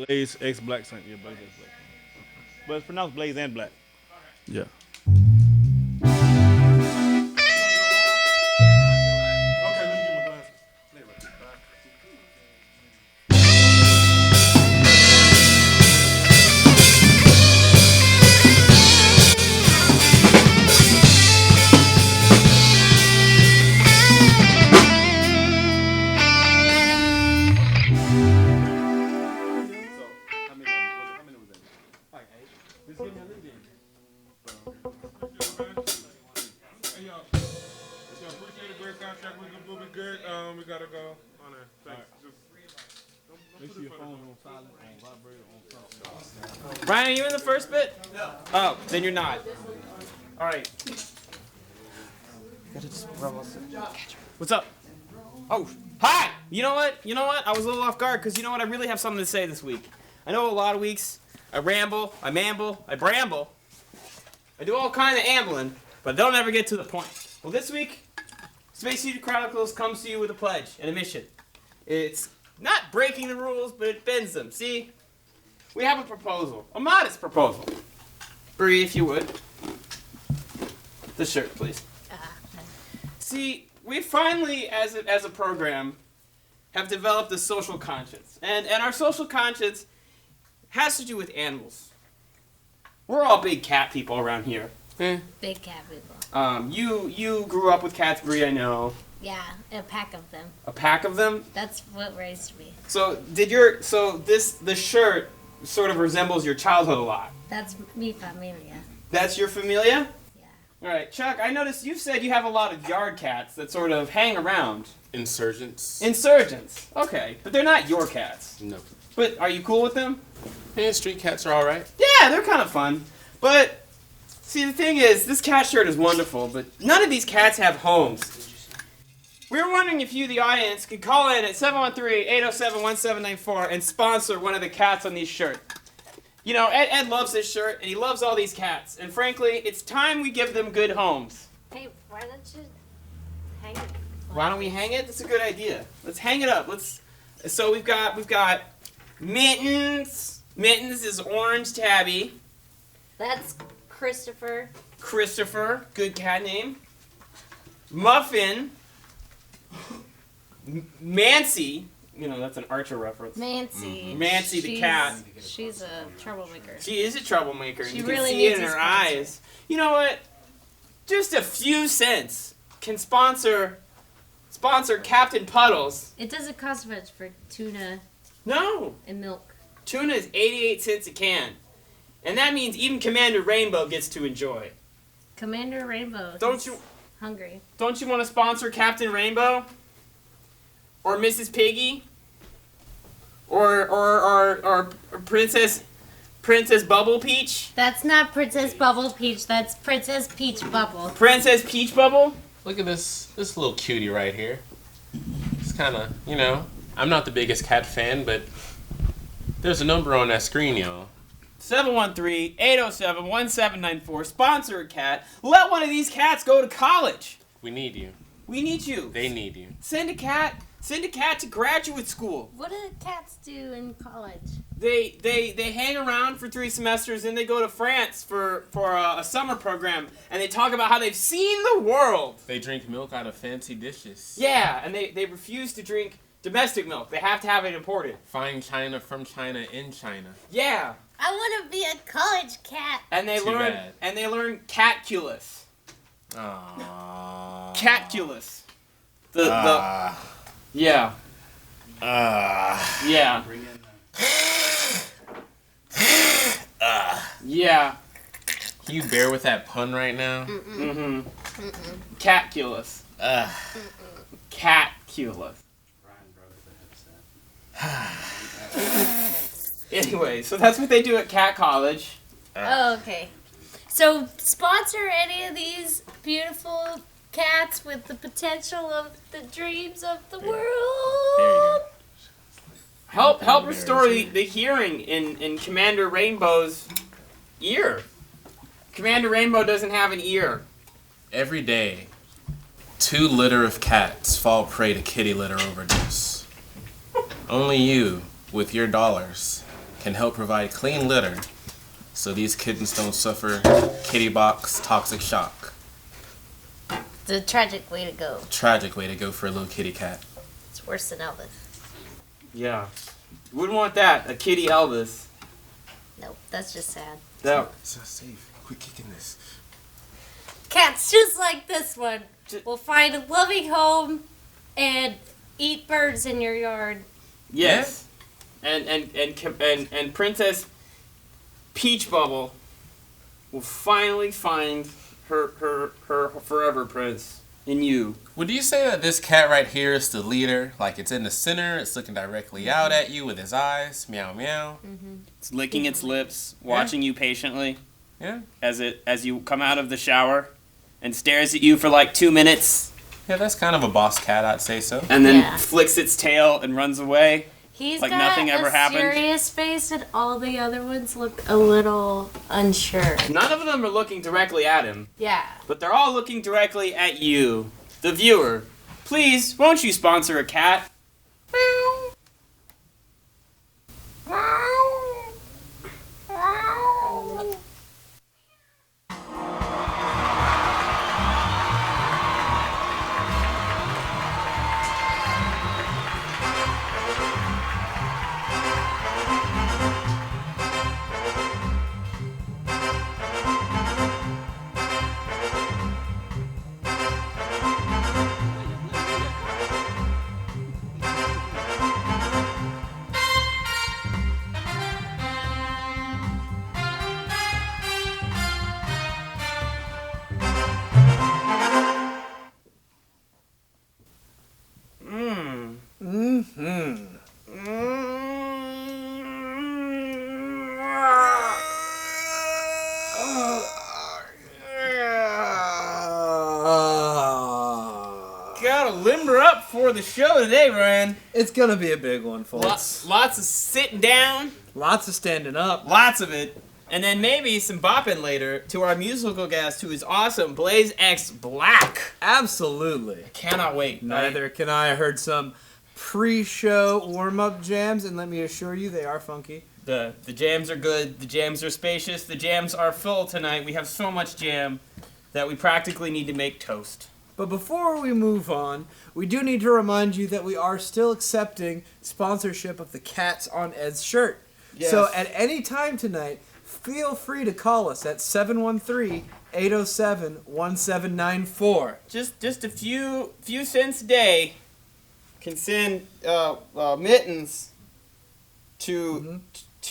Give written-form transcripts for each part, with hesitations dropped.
Blaze X Black Saint. Yeah, Blaze X Black. But it's pronounced Blaze and Black. Yeah. Okay, let me get my glasses. Hey, y'all. Appreciate a great contract. We'll be good. We gotta go on there. Thanks. Make sure your phone's on silent, on vibrate, on something. Ryan, are you in the first bit? No. Oh, then you're not. All right. What's up? Oh, hi! You know what? I was a little off guard because you know what? I really have something to say this week. I know a lot of weeks I ramble, I mamble, I bramble. I do all kinds of ambling, but they'll never get to the point. Well, this week, Space City Chronicles comes to you with a pledge and a mission. It's not breaking the rules, but it bends them. See? We have a proposal. A modest proposal. Bree, if you would. The shirt, please. See, we finally, as a program, have developed a social conscience. And our social conscience has to do with animals. We're all big cat people around here. Big cat people. You grew up with cats, Bree, I know. Yeah, a pack of them. A pack of them? That's what raised me. So the shirt sort of resembles your childhood a lot. That's mi familia. That's your familia? Yeah. All right, Chuck, I noticed you've said you have a lot of yard cats that sort of hang around. Insurgents. Insurgents. Okay, but they're not your cats. No. But are you cool with them? Yeah, street cats are alright. Yeah, they're kind of fun. But, see, the thing is, this cat shirt is wonderful, but none of these cats have homes. We were wondering if you, the audience, could call in at 713-807-1794 and sponsor one of the cats on these shirts. You know, Ed loves this shirt, and he loves all these cats. And frankly, it's time we give them good homes. Hey, why don't you hang it? Why don't we hang it? That's a good idea. Let's hang it up. So we've got Mittens. Mittens is Orange Tabby. That's Christopher. Christopher, good cat name. Muffin. Mancy, that's an Archer reference. Mancy. Mancy the cat. She's a troublemaker. She is a troublemaker. She you really can see it needs in a her sponsor. eyes. You know what? Just a few cents can sponsor Captain Puddles. It doesn't cost much for tuna No. and milk. Tuna is 88 cents a can. And that means even Commander Rainbow gets to enjoy. Commander Rainbow. Don't he's you hungry? Don't you want to sponsor Captain Rainbow? Or Mrs. Piggy? Or Princess Bubble Peach? That's not Princess Bubble Peach. That's Princess Peach Bubble. Princess Peach Bubble? Look at this little cutie right here. It's kind of, I'm not the biggest cat fan, but there's a number on that screen, y'all. 713-807-1794. Sponsor a cat. Let one of these cats go to college. We need you. We need you. They need you. Send a cat to graduate school. What do cats do in college? They hang around for 3 semesters, and they go to France for a summer program, and they talk about how they've seen the world. They drink milk out of fancy dishes. Yeah, and they refuse to drink domestic milk. They have to have it imported. Fine china from China in China. Yeah. I want to be a college cat. And they learn catculus. Aww. Catculus. Yeah. Yeah. Yeah. Can you bear with that pun right now? Mm-hmm. Catculus. Catculus. Anyway, so that's what they do at Cat College. Oh, okay. So sponsor any of these beautiful cats with the potential of the dreams of the world. Help restore the hearing in Commander Rainbow's ear. Commander Rainbow doesn't have an ear. Every day, 2 litter of cats fall prey to kitty litter overdose. Only you, with your dollars, can help provide clean litter so these kittens don't suffer kitty box toxic shock. It's a tragic way to go. Tragic way to go for a little kitty cat. It's worse than Elvis. Yeah. Wouldn't want that. A kitty Elvis. Nope, that's just sad. That. It's not safe. Quit kicking this. Cats just like this one will find a loving home and eat birds in your yard. Yes. And Princess Peach Bubble will finally find her forever prince in you. Would you say that this cat right here is the leader? Like it's in the center, it's looking directly out at you with his eyes, meow meow. It's licking its lips, watching you patiently Yeah. as you come out of the shower, and stares at you for like 2 minutes, Yeah, that's kind of a boss cat, I'd say so. and then Yeah. flicks its tail and runs away. He's Like got nothing ever a happened? serious face, and all the other ones look a little unsure. None of them are looking directly at him, Yeah. but they're all looking directly at you, the viewer. Please, won't you sponsor a cat? Gotta limber up for the show today, Ryan. It's gonna be a big one, folks. Lots of sitting down, Lots of standing up. lots of it, and then maybe some bopping later to our musical guest, who is awesome, Blaze X Black. Absolutely. Cannot wait. Neither can I. I heard some pre-show warm-up jams, and let me assure you, they are funky. The jams are good. The jams are spacious. The jams are full tonight. We have so much jam that we practically need to make toast. But before we move on, we do need to remind you that we are still accepting sponsorship of the Cats on Ed's shirt. Yes. So at any time tonight, feel free to call us at 713-807-1794. Just a few cents a day can send mittens to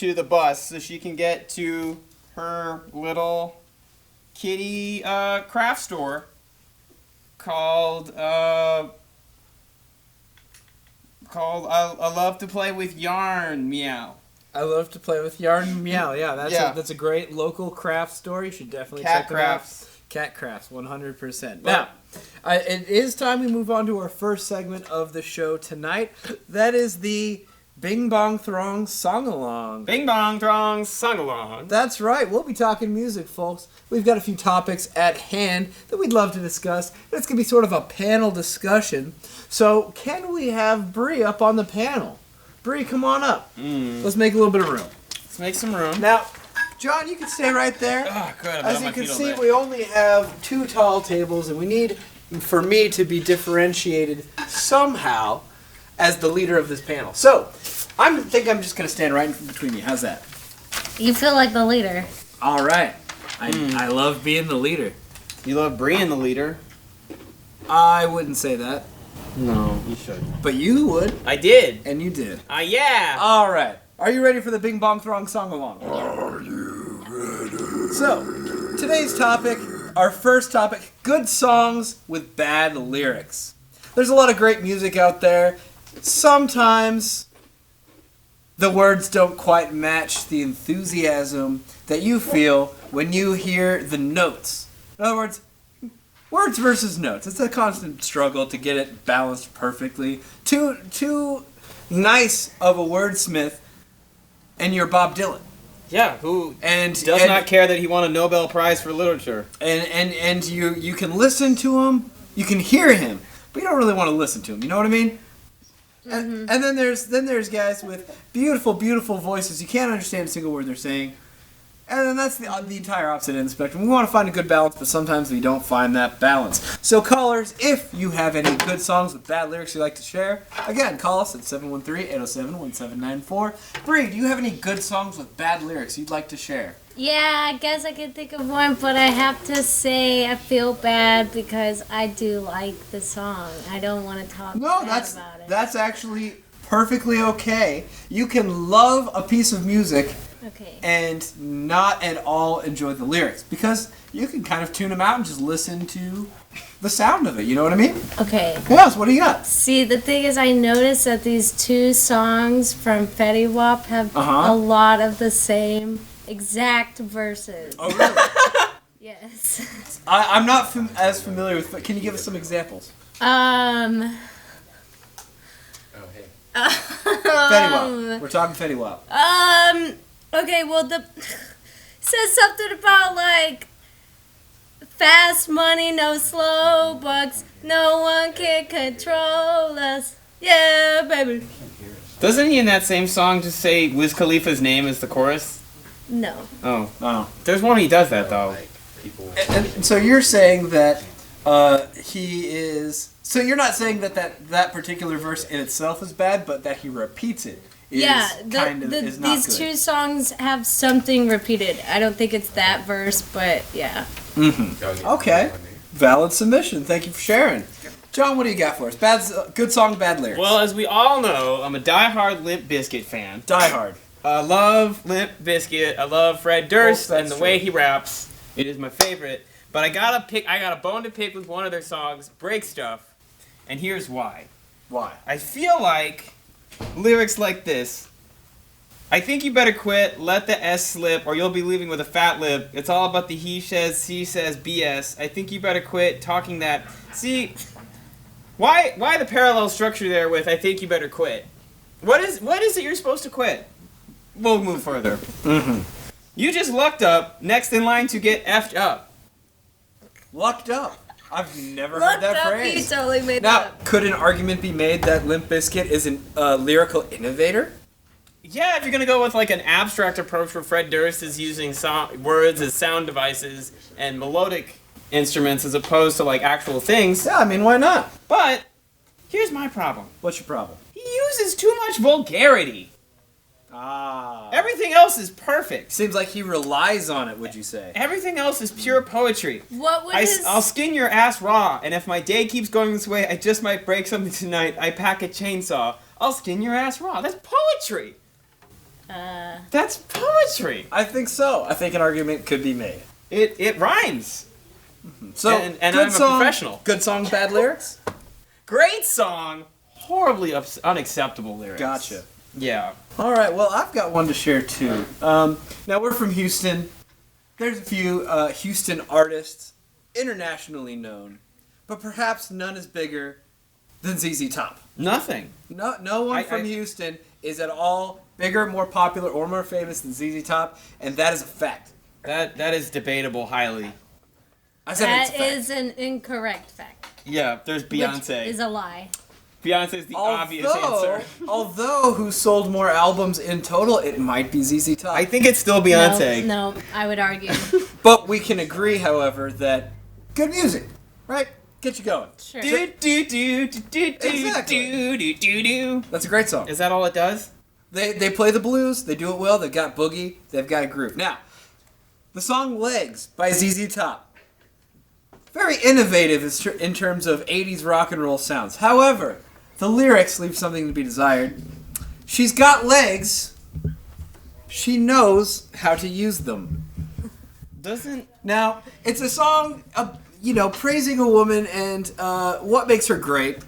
the bus so she can get to her little kitty craft store called I love to play with yarn, meow. I love to play with yarn. Meow. Yeah, Yeah. that's a great local craft store. You should definitely Cat check crafts. it out. Cat crafts, 100%. But- Now, it is time we move on to our first segment of the show tonight. That is the Bing Bong Throng Song Along. Bing bong throng sung along. That's right. We'll be talking music, folks. We've got a few topics at hand that we'd love to discuss. It's going to be sort of a panel discussion. So, can we have Bree up on the panel? Bree, come on up. Let's make a little bit of room. Let's make some room. Now, John, you can stay right there. Oh, good. I've As got you my can feet see, over we only have 2 tall tables, and we need for me to be differentiated somehow as the leader of this panel. So, I think I'm just going to stand right in between you. How's that? You feel like the leader. All right. I love being the leader. You love Brian, the leader. I wouldn't say that, No, you should. but you would, I did. and you did. Yeah. All right. Are you ready for the Bing Bong Throng Song Along? Are you ready? So, today's topic, our first topic, good songs with bad lyrics. There's a lot of great music out there. Sometimes the words don't quite match the enthusiasm that you feel when you hear the notes. In other words, words versus notes. It's a constant struggle to get it balanced perfectly. Too nice of a wordsmith, and you're Bob Dylan. Yeah, who And does not care that he won a Nobel Prize for literature. And you can listen to him, you can hear him, but you don't really want to listen to him. You know what I mean? And then there's guys with beautiful, beautiful voices. You can't understand a single word they're saying. And then that's the entire opposite end of the spectrum. We want to find a good balance, but sometimes we don't find that balance. So callers, if you have any good songs with bad lyrics you'd like to share, again, call us at 713-807-1794. Bree, do you have any good songs with bad lyrics you'd like to share? Yeah, I guess I can think of one, but I have to say I feel bad because I do like the song. I don't want to talk bad about it. That's actually perfectly okay. You can love a piece of music and not at all enjoy the lyrics because you can kind of tune them out and just listen to the sound of it. You know what I mean? Okay. Yes, what do you got? See, the thing is, I noticed that these two songs from Fetty Wap have a lot of the same exact verses. Oh, really? Yes. I'm not as familiar with. Can you give us some examples? Oh, hey. Fetty Wap. We're talking Fetty Wap. Okay, well, says something about, like, fast money, no slow bucks, no one can control us. Yeah, baby. Doesn't he in that same song just say Wiz Khalifa's name as the chorus? No. Oh. There's one he does that, though. And so you're saying that he is... So you're not saying that particular verse in itself is bad, but that he repeats it is not these good. two songs have something repeated. I don't think it's that verse, but yeah. Okay. Valid submission. Thank you for sharing. John, what do you got for us? Good song, bad lyrics. Well, as we all know, I'm a diehard Limp Bizkit fan. Diehard. I love Limp Bizkit. I love Fred Durst and the way he raps. It is my favorite. But I got a bone to pick with one of their songs, Break Stuff. And here's why. Why? I feel like lyrics like this. I think you better quit, let the S slip, or you'll be leaving with a fat lip. It's all about the he says, she says BS. I think you better quit talking that. See, why the parallel structure there with I think you better quit? What is it you're supposed to quit? We'll move further. You just lucked up, next in line to get effed up. Lucked up. I've never heard that phrase. You totally made Now, that up. could an argument be made that Limp Bizkit is a lyrical innovator? Yeah, if you're gonna go with like an abstract approach where Fred Durst is using words as sound devices and melodic instruments as opposed to like actual things. Yeah, I mean, why not? But here's my problem. What's your problem? He uses too much vulgarity. Ah. Everything else is perfect. Seems like he relies on it, would you say? Everything else is pure poetry. What would I'll skin your ass raw, and if my day keeps going this way, I just might break something tonight. I pack a chainsaw. I'll skin your ass raw. That's poetry. That's poetry. I think so. I think an argument could be made. It rhymes. So, and I'm a professional. Good song, bad lyrics? Great song. Horribly unacceptable lyrics. Gotcha. Yeah. All right, well, I've got one to share, too. Now, we're from Houston. There's a few Houston artists, internationally known, but perhaps none is bigger than ZZ Top. Nothing. No one from Houston is at all bigger, more popular, or more famous than ZZ Top, and that is a fact. That is debatable highly. I said that it's a fact. is an incorrect fact. Yeah, there's Beyonce. Which is a lie. Beyonce's the obvious answer. Although who sold more albums in total, it might be ZZ Top. I think it's still Beyonce. No, I would argue. But we can agree, however, that good music, right? Get you going. Sure. Exactly. That's a great song. Is that all it does? They play the blues. They do it well. They've got boogie. They've got a groove. Now, the song "Legs" by ZZ Top. Very innovative in terms of 80s rock and roll sounds. However, the lyrics leave something to be desired. She's got legs. She knows how to use them. Now, it's a song, praising a woman and what makes her great.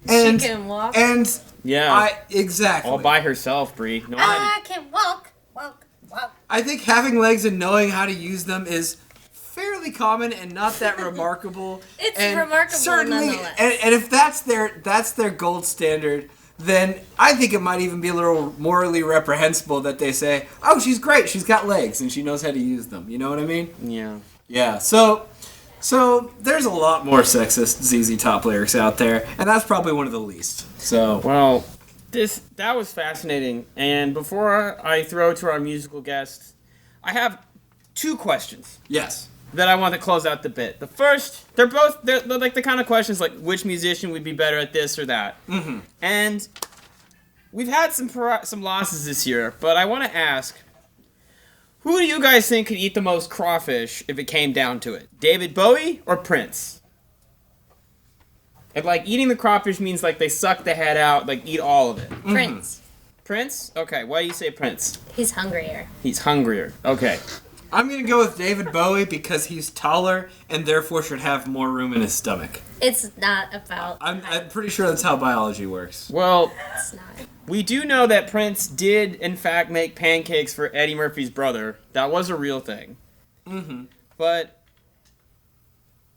And, she can walk. And yeah, exactly. All by herself, Bree. No, I can walk. I think having legs and knowing how to use them is fairly common and not that remarkable. It's and remarkable certainly, nonetheless. and if that's their gold standard, then I think it might even be a little morally reprehensible that they say, "Oh, she's great. She's got legs and she knows how to use them." You know what I mean? Yeah. Yeah. So there's a lot more sexist ZZ Top lyrics out there, and that's probably one of the least. So well, That was fascinating. And before I throw to our musical guests, I have 2 questions. Yes. That I want to close out the bit. The first, they're like the kind of questions like which musician would be better at this or that. Mm-hmm. And we've had some losses this year, but I want to ask, who do you guys think could eat the most crawfish if it came down to it? David Bowie or Prince? And like eating the crawfish means like they suck the head out, like eat all of it. Prince. Prince? Okay, why do you say Prince? He's hungrier. He's hungrier. Okay. I'm going to go with David Bowie because he's taller and therefore should have more room in his stomach. It's not about... I'm pretty sure that's how biology works. Well, It's not. we do know that Prince did, in fact, make pancakes for Eddie Murphy's brother. That was a real thing. Mm-hmm. But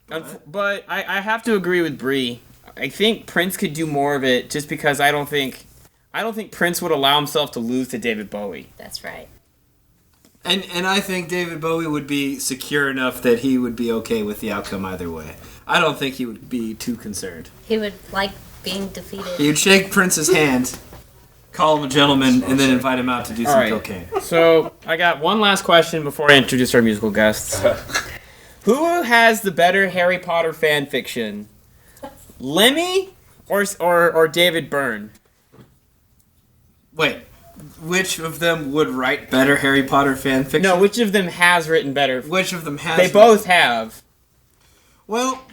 I have to agree with Bree. I think Prince could do more of it just because I don't think Prince would allow himself to lose to David Bowie. That's right. And I think David Bowie would be secure enough that he would be okay with the outcome either way. I don't think he would be too concerned. He would like being defeated. He'd shake Prince's hand, call him a gentleman, and then invite him out to do some right. cocaine. So I got one last question before I introduce our musical guests. Who has the better Harry Potter fan fiction? Lemmy or David Byrne? Wait, which of them would write better Harry Potter fan fiction? No, which of them has written better? Which of them has? They both have. Well,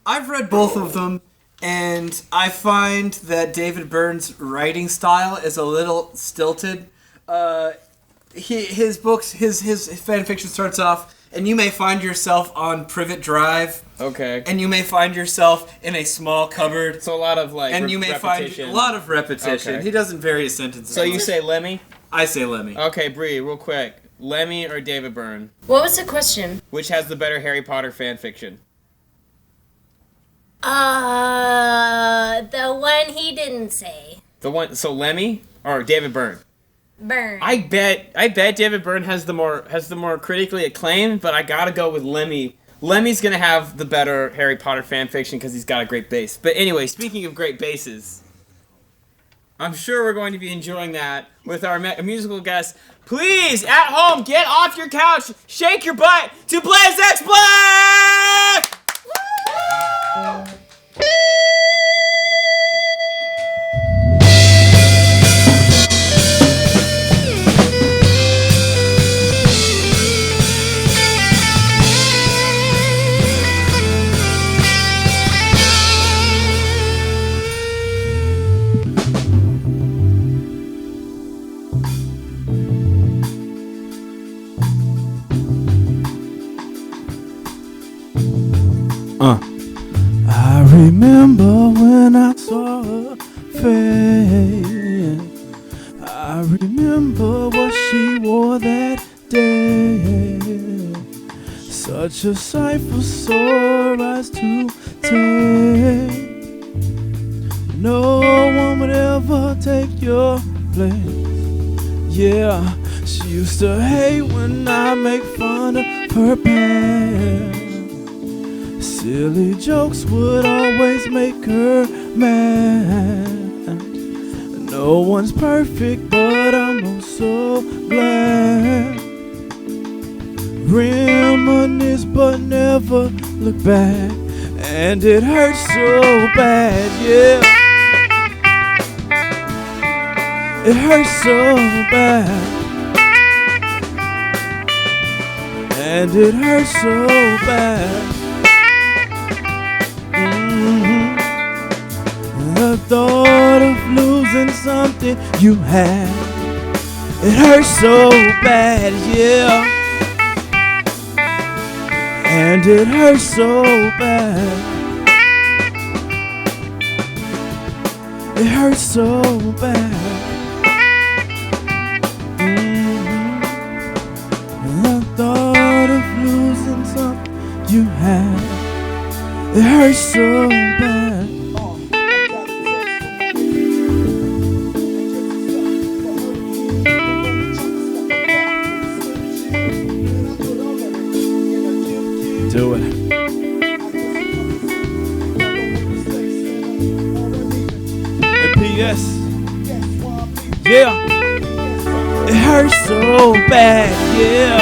I've read both of them, and I find that David Byrne's writing style is a little stilted. His books, his fan fiction starts off, and you may find yourself on Privet Drive. Okay. And you may find yourself in a small cupboard. So a lot of like and you may repetition. find a lot of repetition. Okay. He doesn't vary his sentences. So you say Lemmy? I say Lemmy. Okay, Bree, real quick. Lemmy or David Byrne? What was the question? Which has the better Harry Potter fan fiction? The one he didn't say. The one. So Lemmy or David Byrne? Burn. I bet David Byrne has the more critically acclaimed, but I gotta go with Lemmy. Lemmy's gonna have the better Harry Potter fan fiction because he's got a great bass. But anyway, speaking of great basses, I'm sure we're going to be enjoying that with our musical guests. Please, at home, get off your couch, shake your butt to Blaze X Black! I remember when I saw her face. I remember what she wore that day. Such a sight for sore eyes to take. No one would ever take your place. Yeah, she used to hate when I make fun of her past. Silly jokes would always make her mad. No one's perfect, but I'm oh so glad. Reminisce but never look back, and it hurts so bad, yeah. It hurts so bad, and it hurts so bad. The thought of losing something you had, it hurts so bad, yeah. And it hurts so bad. It hurts so bad. The thought of losing something you had, it hurts so bad. Do it. And P.S. Yeah. It hurts so bad, yeah.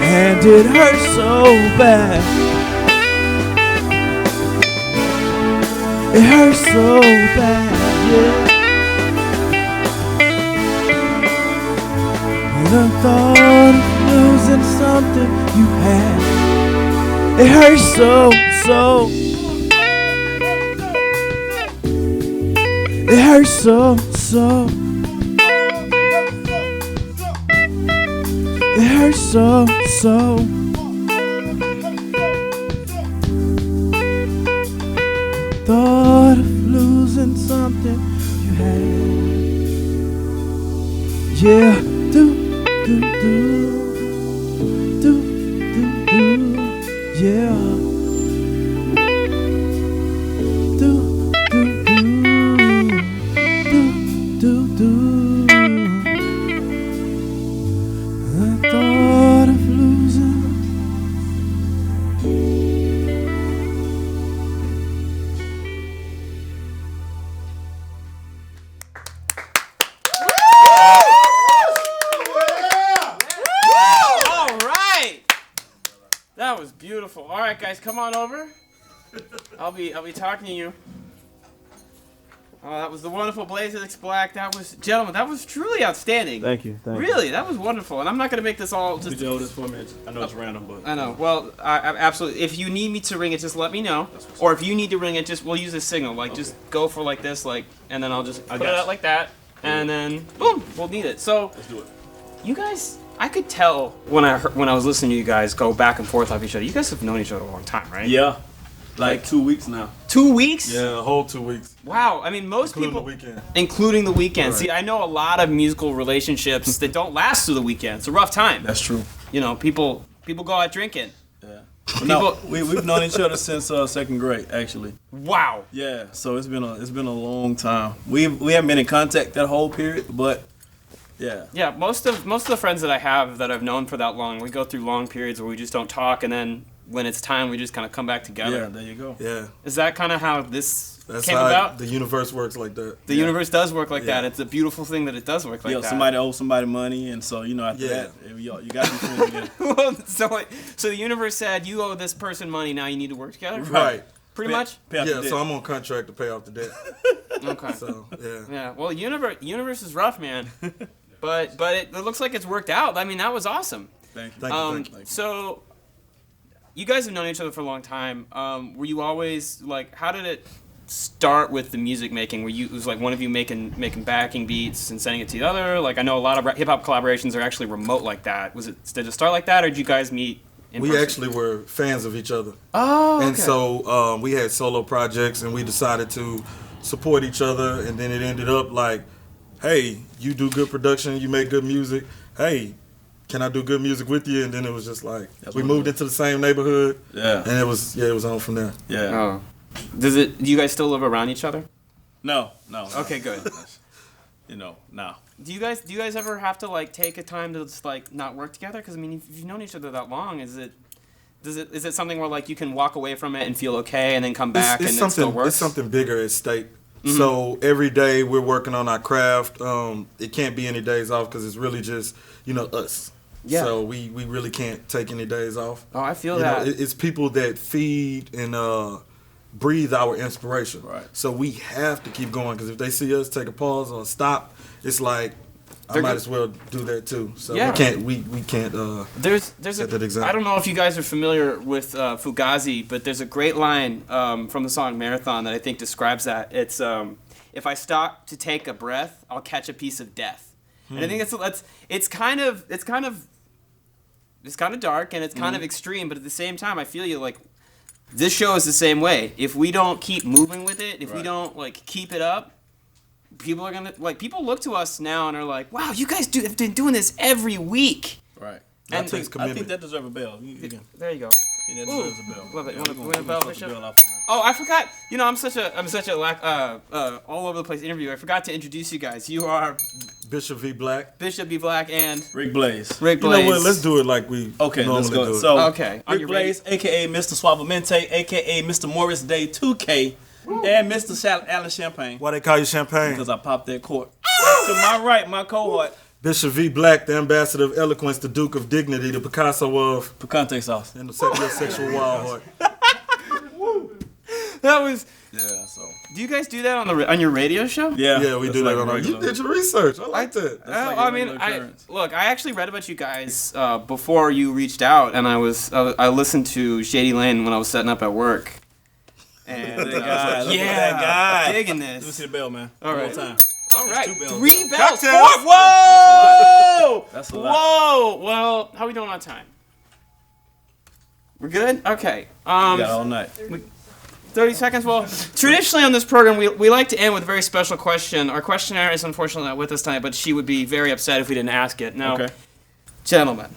And it hurts so bad. It hurts so bad, yeah. The thought of losing something you had. It hurts so. It hurts so. It hurts so. Thought of losing something you had. Yeah, do, yeah. The thought of losing. All right. That was beautiful. All right, guys, come on over. I'll be talking to you. Oh, that was the wonderful Blazer X Black. That was, gentlemen, that was truly outstanding. Thank you. Really, that was wonderful. And I'm not gonna make this all just. Could you hold this for me? I know it's random, but I know. Well, I absolutely. If you need me to ring it, just let me know. Or if you need to ring it, we'll use a signal. Like, just go for like this, like, and then I'll just put it out like that, and then boom, we'll need it. So, let's do it. you guys, I could tell when I was listening to you guys go back and forth off each other. You guys have known each other a long time, right? Yeah. Like 2 weeks now. 2 weeks? Yeah, a whole 2 weeks. Wow. I mean, most Including people, the weekend. including the weekend. Right. See, I know a lot of musical relationships that don't last through the weekend. It's a rough time. That's true. You know, people go out drinking. Yeah. People- We've known each other since second grade, actually. Wow. Yeah, so it's been a long time. We haven't been in contact that whole period, but yeah. Yeah, most of the friends that I have that I've known for that long, we go through long periods where we just don't talk, and then when it's time, we just kind of come back together. Yeah, there you go. Yeah. Is that kind of how this That's came how about? the universe works like that. The universe does work like that. It's a beautiful thing that it does work like that. Somebody owes somebody money, and so after that, you got to be friends again. Well, so the universe said, you owe this person money, now you need to work together? Right. Pretty much? Yeah, so I'm on contract to pay off the debt. Okay. So, yeah. Yeah, well, universe is rough, man. but it looks like it's worked out. I mean, that was awesome. Thank you. Thank you. So, you guys have known each other for a long time. Were you always, like, how did it start with the music making? It was like one of you making backing beats and sending it to the other? Like, I know a lot of hip-hop collaborations are actually remote like that. Did it start like that, or did you guys meet in We person? actually were fans of each other. Oh, okay. And so we had solo projects, and we decided to support each other, and then it ended up like, hey, you do good production, you make good music. Hey, can I do good music with you? And then it was just like, we moved into the same neighborhood. Yeah. And it was on from there. Yeah. Oh. Do you guys still live around each other? No. Okay, good. No. Do you guys ever have to like take a time to just like not work together? Because I mean, if you've known each other that long, is it something where like you can walk away from it and feel okay, and then come back and it still works? It's something bigger at stake. Mm-hmm. So every day we're working on our craft. It can't be any days off because it's really just us. Yeah. So we really can't take any days off. Oh, I feel that. It's people that feed and breathe our inspiration. Right. So we have to keep going because if they see us take a pause or stop, it's like I might as well do that too. So we can't. There's set that example. I don't know if you guys are familiar with Fugazi, but there's a great line from the song Marathon that I think describes that. It's if I stop to take a breath, I'll catch a piece of death. And I think it's kind of dark and it's kind of extreme, but at the same time, I feel you like this show is the same way. If we don't keep moving with it, if we don't like keep it up, people are gonna people look to us now and are like, "Wow, you guys have been doing this every week." Right. And I think that deserves a bell. There you go. That deserves a bell. Love it. You want a bell, Bishop? Oh, I forgot. I'm such a all over the place interviewer. I forgot to introduce you guys. You are Bishop V. Black. Bishop B. Black and Rick Blaze. Rick Blaze. You know what? Let's do it like we normally do it. So okay. Rick Blaze, a.k.a. Mr. Suavemente, a.k.a. Mr. Morris Day 2K, And Mr. Alan Champagne. Why they call you Champagne? Because I popped that court. To my right, my cohort. Bishop V. Black, the ambassador of eloquence, the Duke of Dignity, the Picasso of... Picante sauce. And the sexual wild heart. That was. Yeah, so. Do you guys do that on your radio show? Yeah, we that's do that like on our... You regular. did your research. I like that. like I a mean, regular occurrence. look, I actually read about you guys before you reached out, and I listened to Shady Lane when I was setting up at work. And Look at that guy. yeah, digging Let me this. see the bell, man. All right. One more time. All right, 2 bells. 3 bells. Cocktails. 4. Whoa! That's a lot. Whoa! Well, how are we doing on time? We're good. Okay. We got all night. 30 seconds. Well, traditionally on this program, we like to end with a very special question. Our questionnaire is unfortunately not with us tonight, but she would be very upset if we didn't ask it. Now, Okay. gentlemen,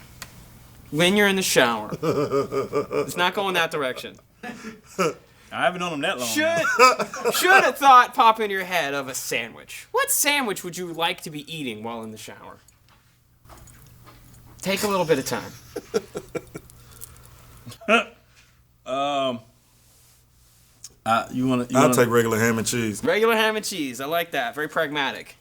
when you're in the shower, it's not going that direction. I haven't known him that long. Should a thought pop into your head of a sandwich? What sandwich would you like to be eating while in the shower? Take a little bit of time. I'll take regular ham and cheese. Regular ham and cheese. I like that. Very pragmatic.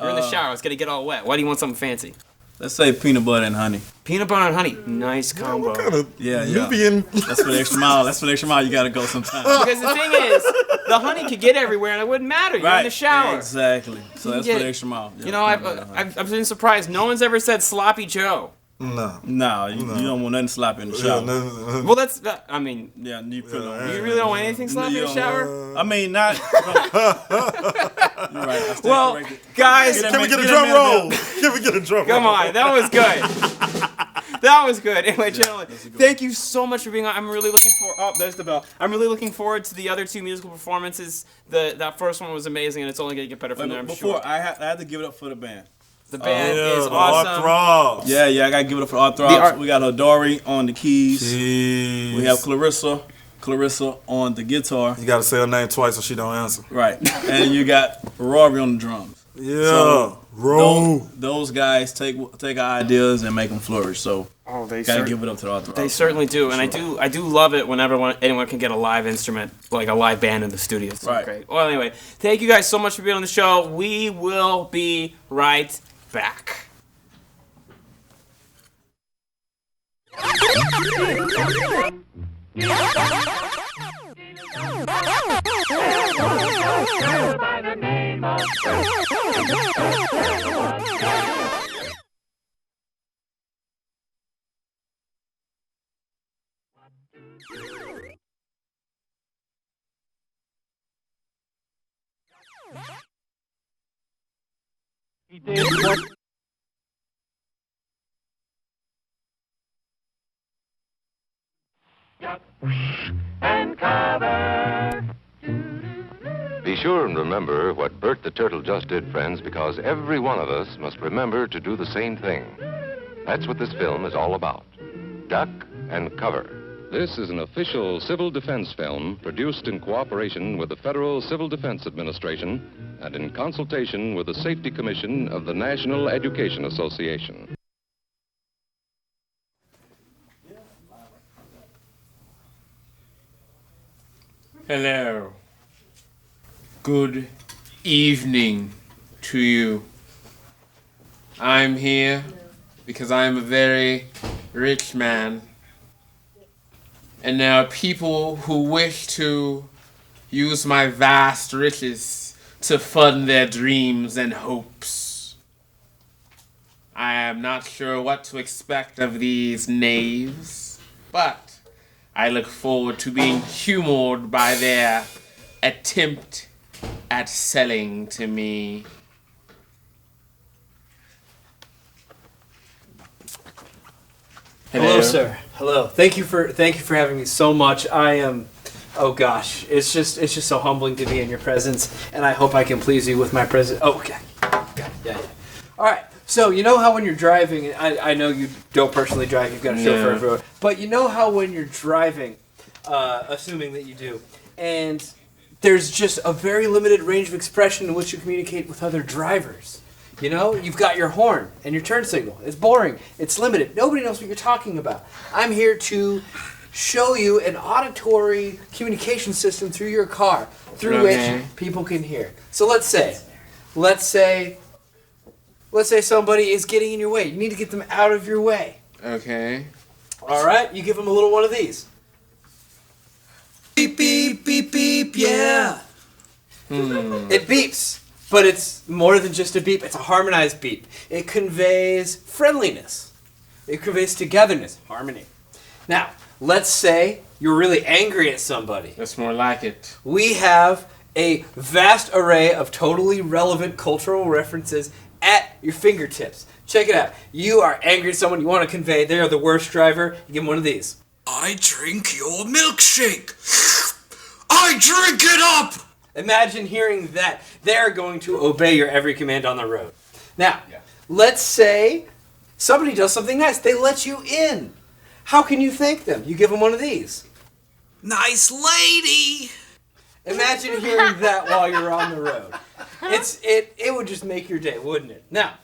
You're in the shower. It's gonna get all wet. Why do you want something fancy? Let's say peanut butter and honey. Peanut butter and honey. Nice combo. What kind of Yeah. Nubian... That's for the extra mile. That's for the extra mile you gotta go sometimes. Because the thing is, the honey could get everywhere and it wouldn't matter. You're in the shower. Exactly. So that's for the extra mile. Yeah, You know, peanut butter and honey. I've been surprised. No one's ever said sloppy Joe. No. No, you don't want nothing sloppy in the Yeah, shower. no. Well, that's. I mean, Yeah, you put it on. you really don't want anything sloppy in the shower. I mean, not. You're right. I stand Well, corrected. guys, Can we get a Get drum him in roll? the Can we get a drum roll? come on, that was good. That was good. Anyway, gentlemen, thank you so much for being on. I'm really looking for. Oh, there's the bell. I'm really looking forward to the other 2 musical performances. That first one was amazing, and it's only gonna get better from there. I'm Before sure. I had to give it up for the band. The band Yeah, is the awesome. Arthrobs. Yeah, I gotta give it up for The Arthrobs. art- We got Hodori on the keys. Jeez. We have Clarissa on the guitar. You gotta say her name twice so she don't answer. Right. And you got Rory on the drums. Yeah. So, Roll. Those guys take our ideas and make them flourish. So Oh, they gotta cer- give it up to the Arthrobs. They certainly do, and I do love it whenever anyone can get a live instrument, like a live band in the studio. It's so Right. great. Well, anyway, thank you guys so much for being on the show. We will be right back. Be sure and remember what Bert the Turtle just did, friends, because every one of us must remember to do the same thing. That's what this film is all about. Duck and cover. This is an official civil defense film produced in cooperation with the Federal Civil Defense Administration and in consultation with the Safety Commission of the National Education Association. Hello. Good evening to you. I'm here because I'm a very rich man. And there are people who wish to use my vast riches to fund their dreams and hopes. I am not sure what to expect of these knaves, but I look forward to being humored by their attempt at selling to me. Hello, sir. Hello. Thank you for having me so much. I am. Oh gosh, it's just so humbling to be in your presence, and I hope I can please you with my presence. Oh, okay. Yeah. All right. So you know how when you're driving, I know you don't personally drive. You've got a chauffeur everywhere, but you know how when you're driving, assuming that you do, and there's just a very limited range of expression in which you communicate with other drivers. You know, you've got your horn and your turn signal. It's boring. It's limited. Nobody knows what you're talking about. I'm here to show you an auditory communication system through your car, through which people can hear. So let's say somebody is getting in your way. You need to get them out of your way. Okay. All right, you give them a little one of these. Beep, beep, beep, beep, yeah. It beeps, but it's more than just a beep. It's a harmonized beep. It conveys friendliness. It conveys togetherness, harmony. Now, let's say you're really angry at somebody. That's more like it. We have a vast array of totally relevant cultural references at your fingertips. Check it out. You are angry at someone you want to convey they are the worst driver. You give them one of these. I drink your milkshake. I drink it up. Imagine hearing that. They're going to obey your every command on the road. Now, let's say somebody does something nice. They let you in. How can you thank them? You give them one of these. Nice lady. Imagine hearing that while you're on the road. It would just make your day, wouldn't it? Now,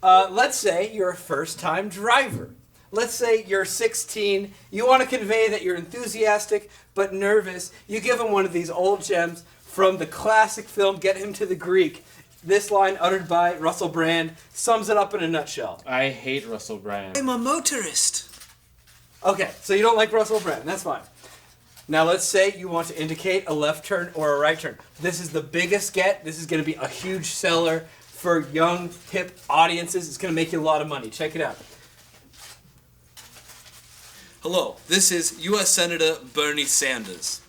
let's say you're a first-time driver. Let's say you're 16. You want to convey that you're enthusiastic but nervous. You give them one of these old gems from the classic film Get Him to the Greek. This line, uttered by Russell Brand, sums it up in a nutshell. I hate Russell Brand. I'm a motorist. Okay, so you don't like Russell Brand. That's fine. Now let's say you want to indicate a left turn or a right turn. This is the biggest get. This is going to be a huge seller for young, hip audiences. It's going to make you a lot of money. Check it out. Hello, this is U.S. Senator Bernie Sanders.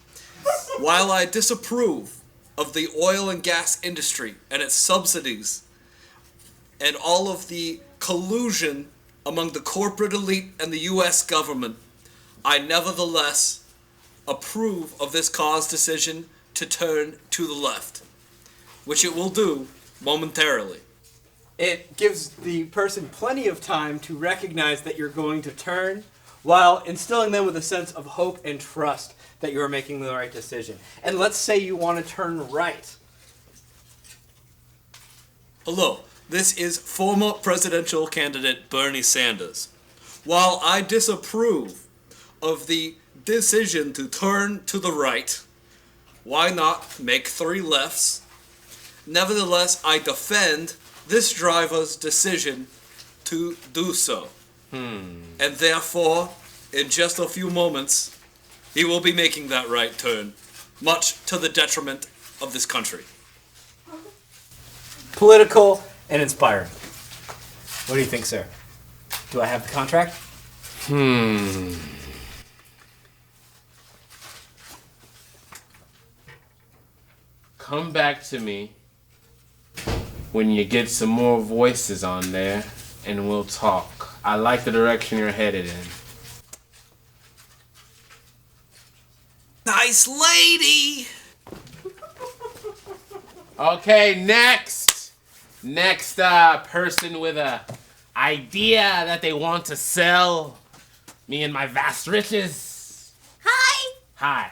While I disapprove of the oil and gas industry and its subsidies and all of the collusion among the corporate elite and the U.S. government, I nevertheless approve of this car's decision to turn to the left, which it will do momentarily. It gives the person plenty of time to recognize that you're going to turn, while instilling them with a sense of hope and trust that you are making the right decision. And let's say you want to turn right. Hello, this is former presidential candidate Bernie Sanders. While I disapprove of the decision to turn to the right, why not make 3 lefts? Nevertheless, I defend this driver's decision to do so. And therefore, in just a few moments, he will be making that right turn, much to the detriment of this country. Political and inspiring. What do you think, sir? Do I have the contract? Come back to me when you get some more voices on there, and we'll talk. I like the direction you're headed in. Nice lady. Okay, next person with a idea that they want to sell me and my vast riches. Hi, Hi.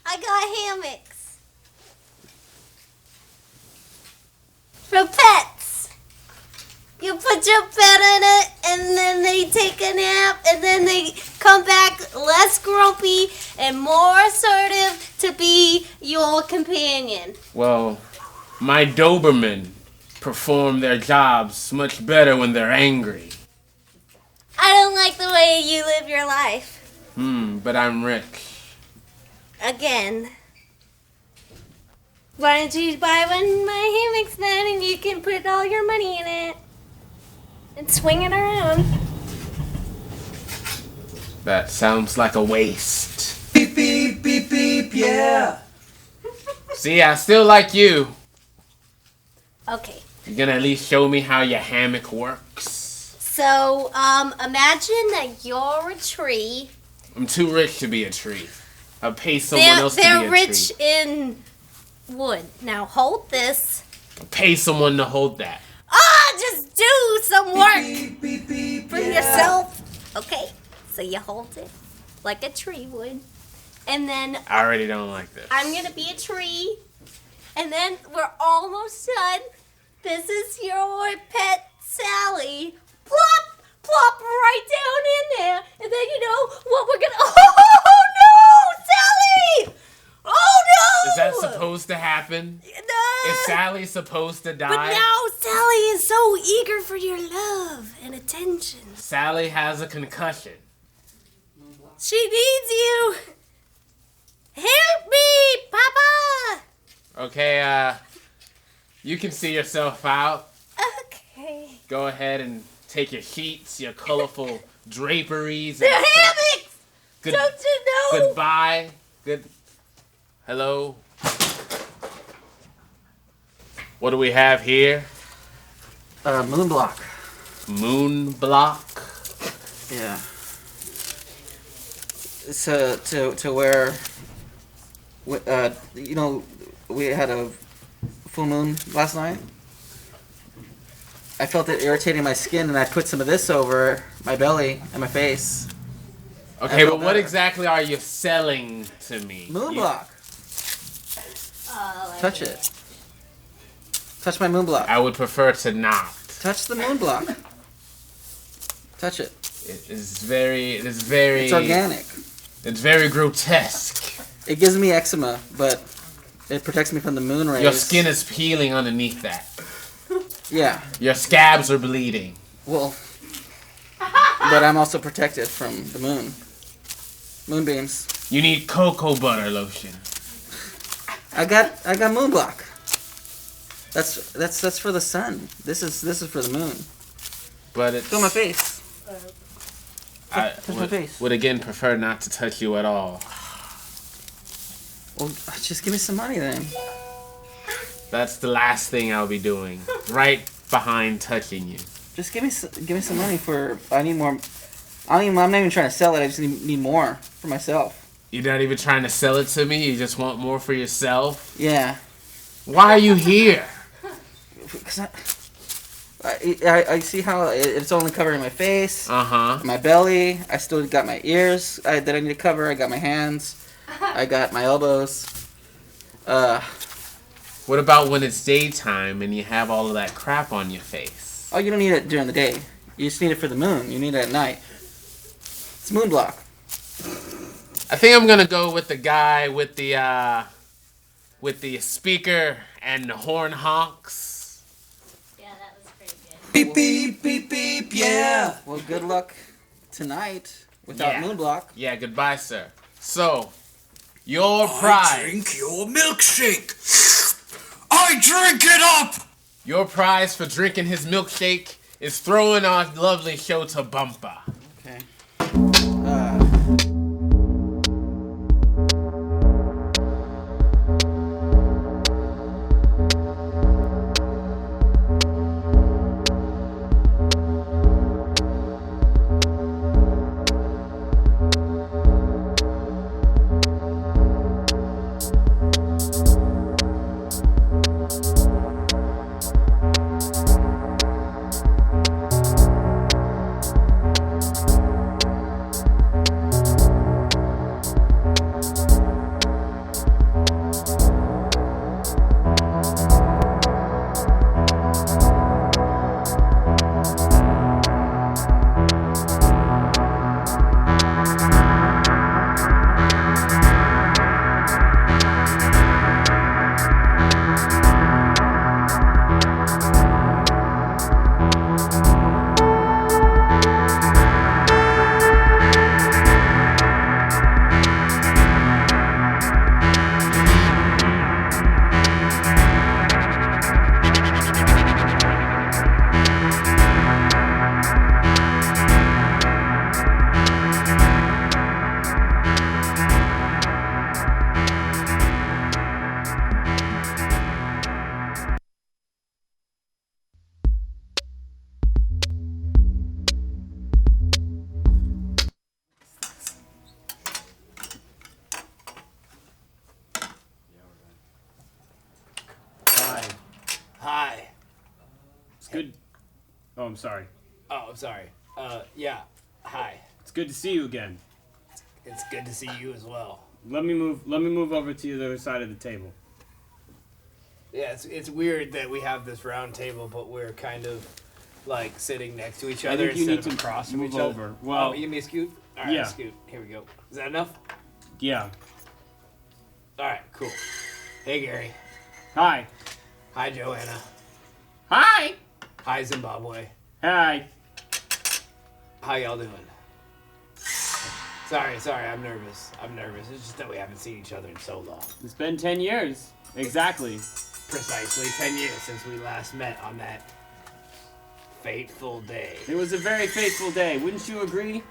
I got hammocks. For pets. You put your pet in it, and then they take a nap, and then they come back less grumpy and more assertive to be your companion. Well, my Doberman perform their jobs much better when they're angry. I don't like the way you live your life. But I'm rich. Again. Why don't you buy one of my hammocks then, and you can put all your money in it and swing it around. That sounds like a waste. Beep, beep, beep, beep, yeah. See, I still like you. Okay. You're gonna at least show me how your hammock works. So, imagine that you're a tree. I'm too rich to be a tree. I'll pay someone else to be a They're rich tree. in wood. Now hold this. I'll pay someone to hold that. Just do some work Beep, beep, beep, for yeah. yourself. Okay, so you hold it like a tree would. And then I already don't like this. I'm going to be a tree. And then we're almost done. This is your pet Sally. Plop, plop right down in there. And then you know what we're going to... Oh no! Is that supposed to happen? No. Is Sally supposed to die? But now Sally is so eager for your love and attention. Sally has a concussion. She needs you. Help me, Papa. Okay, you can see yourself out. Okay. Go ahead and take your sheets, your colorful draperies. The and hammocks. Good, Don't you know? Goodbye. Good. Hello. What do we have here? Moon block. Moon block. Yeah. So to where, you know, we had a full moon last night. I felt it irritating my skin, and I put some of this over my belly and my face. Okay, but what exactly are you selling to me? Moon block. Touch it. Touch my moon block. I would prefer to not. Touch the moon block. Touch it. It is very. It's organic. It's very grotesque. It gives me eczema, but it protects me from the moon rays. Your skin is peeling underneath that. Yeah. Your scabs are bleeding. Well, but I'm also protected from the moon. Moonbeams. You need cocoa butter lotion. I got moon block. That's for the sun. This is for the moon. But it's Feel my face. I Touch my face. would again prefer not to touch you at all. Well, just give me some money then. That's the last thing I'll be doing. Right behind touching you. Just give me some money for. I need more. I'm not even trying to sell it. I just need more for myself. You're not even trying to sell it to me? You just want more for yourself? Yeah. Why are you here? Because I see how it's only covering my face, Uh-huh. my belly. I still got my ears that I need to cover. I got my hands. I got my elbows. What about when it's daytime and you have all of that crap on your face? Oh, you don't need it during the day. You just need it for the moon. You need it at night. It's moon block. I think I'm gonna go with the guy with the speaker and the horn honks. Yeah, that was pretty good. Beep, beep, beep, beep, yeah. Well, good luck tonight without Yeah. moon block. Yeah, goodbye, sir. So, your prize. Drink your milkshake. I drink it up. Your prize for drinking his milkshake is throwing our lovely show to bumper. Okay. Hi. It's good. Oh, I'm sorry. Oh, I'm sorry. Yeah. Hi. It's good to see you again. It's good to see you as well. Let me move over to the other side of the table. Yeah, it's weird that we have this round table, but we're kind of like sitting next to each I other think you instead need of to across from move each other. over. Well, you give me a scoot? All right, yeah. a scoot. Here we go. Is that enough? Yeah. Alright, cool. Hey, Gary. Hi. Hi, Joanna. Hi. Hi, Zimbabwe. Hi. How y'all doing? Sorry, I'm nervous. It's just that we haven't seen each other in so long. It's been 10 years. Exactly. Precisely 10 years since we last met on that fateful day. It was a very fateful day. Wouldn't you agree,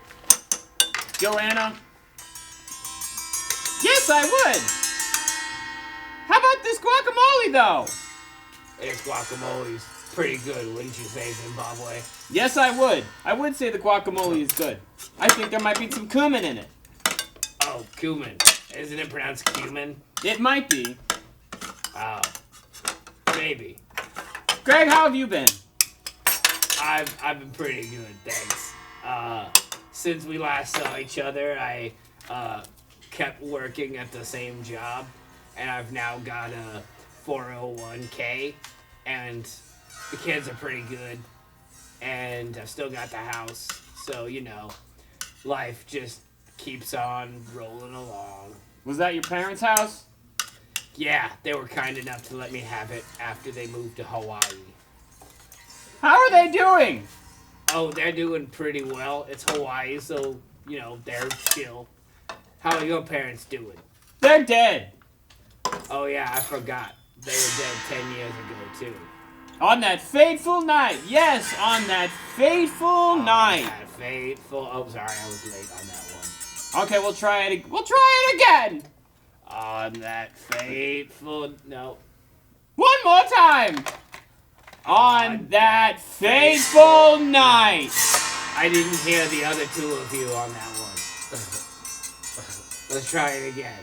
Joanna? Yes, I would. How about this guacamole, though? This guacamole's pretty good, wouldn't you say, Zimbabwe? Yes, I would. I would say the guacamole is good. I think there might be some cumin in it. Oh, cumin. Isn't it pronounced cumin? It might be. Oh. Maybe. Greg, how have you been? I've been pretty good, thanks. Since we last saw each other, I kept working at the same job, and I've now got a 401k, and the kids are pretty good, and I've still got the house, so, you know, life just keeps on rolling along. Was that your parents' house? Yeah, they were kind enough to let me have it after they moved to Hawaii. How are they doing? Oh, they're doing pretty well. It's Hawaii, so, you know, they're chill. How are your parents doing? They're dead. Oh, yeah, I forgot. They were dead 10 years ago, too. On that fateful night. Yes, on that fateful night. That fateful... Oh, sorry, I was late on that one. Okay, we'll try it again. On that fateful... No. One more time. On that fateful night. I didn't hear the other two of you on that one. Let's try it again.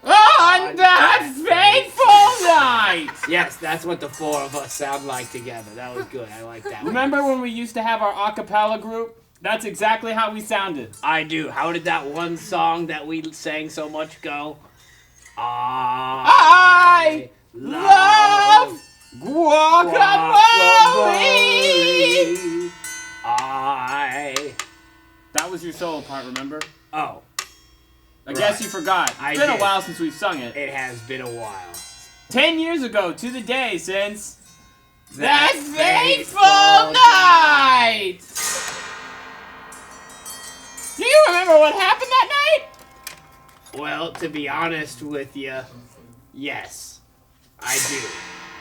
On that fateful night. Yes, that's what the four of us sound like together. That was good. I like that. Remember when we used to have our a cappella group? That's exactly how we sounded. I do. How did that one song that we sang so much go? I love guacamole. That was your solo part, remember? Oh. I guess you forgot. It's been a while since we've sung it. It has been a while. 10 years ago to the day since that fateful night. Do you remember what happened that night? Well, to be honest with you, yes, I do.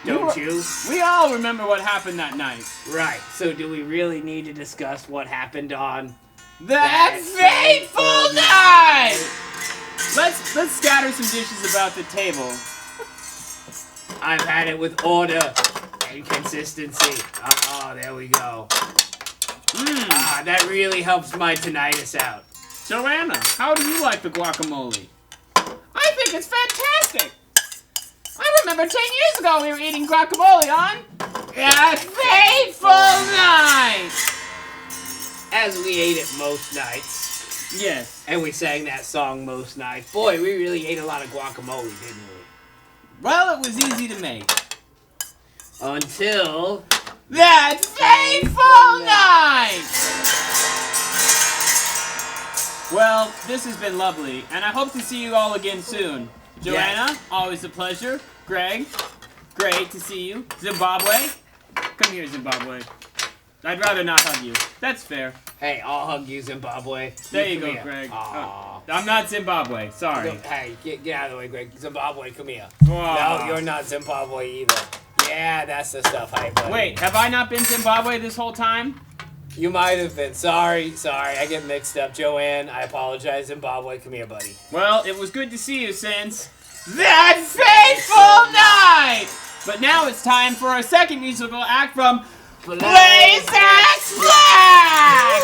Don't you? We all remember what happened that night. Right. So do we really need to discuss what happened on that fateful night? Let's scatter some dishes about the table. I've had it with order and consistency. There we go. That really helps my tinnitus out. Joanna, how do you like the guacamole? I think it's fantastic. I remember 10 years ago we were eating guacamole on that fateful night. As we ate it most nights. Yes. And we sang that song most nights. Boy, we really ate a lot of guacamole, didn't we? Well, it was easy to make. Until... that fateful night! Well, this has been lovely, and I hope to see you all again soon. Joanna, always a pleasure. Greg, great to see you. Zimbabwe, come here, Zimbabwe. I'd rather not hug you. That's fair. Hey, I'll hug you, Zimbabwe. There you come go, here. Greg. Oh. I'm not Zimbabwe. Sorry. Hey, get out of the way, Greg. Zimbabwe, come here. Whoa. No, you're not Zimbabwe either. Yeah, that's the stuff I buddy. Wait, have I not been Zimbabwe this whole time? You might have been. Sorry. I get mixed up. Joanne, I apologize. Zimbabwe, come here, buddy. Well, it was good to see you since that fateful night! But now it's time for our second musical act from Blaze Axe Black!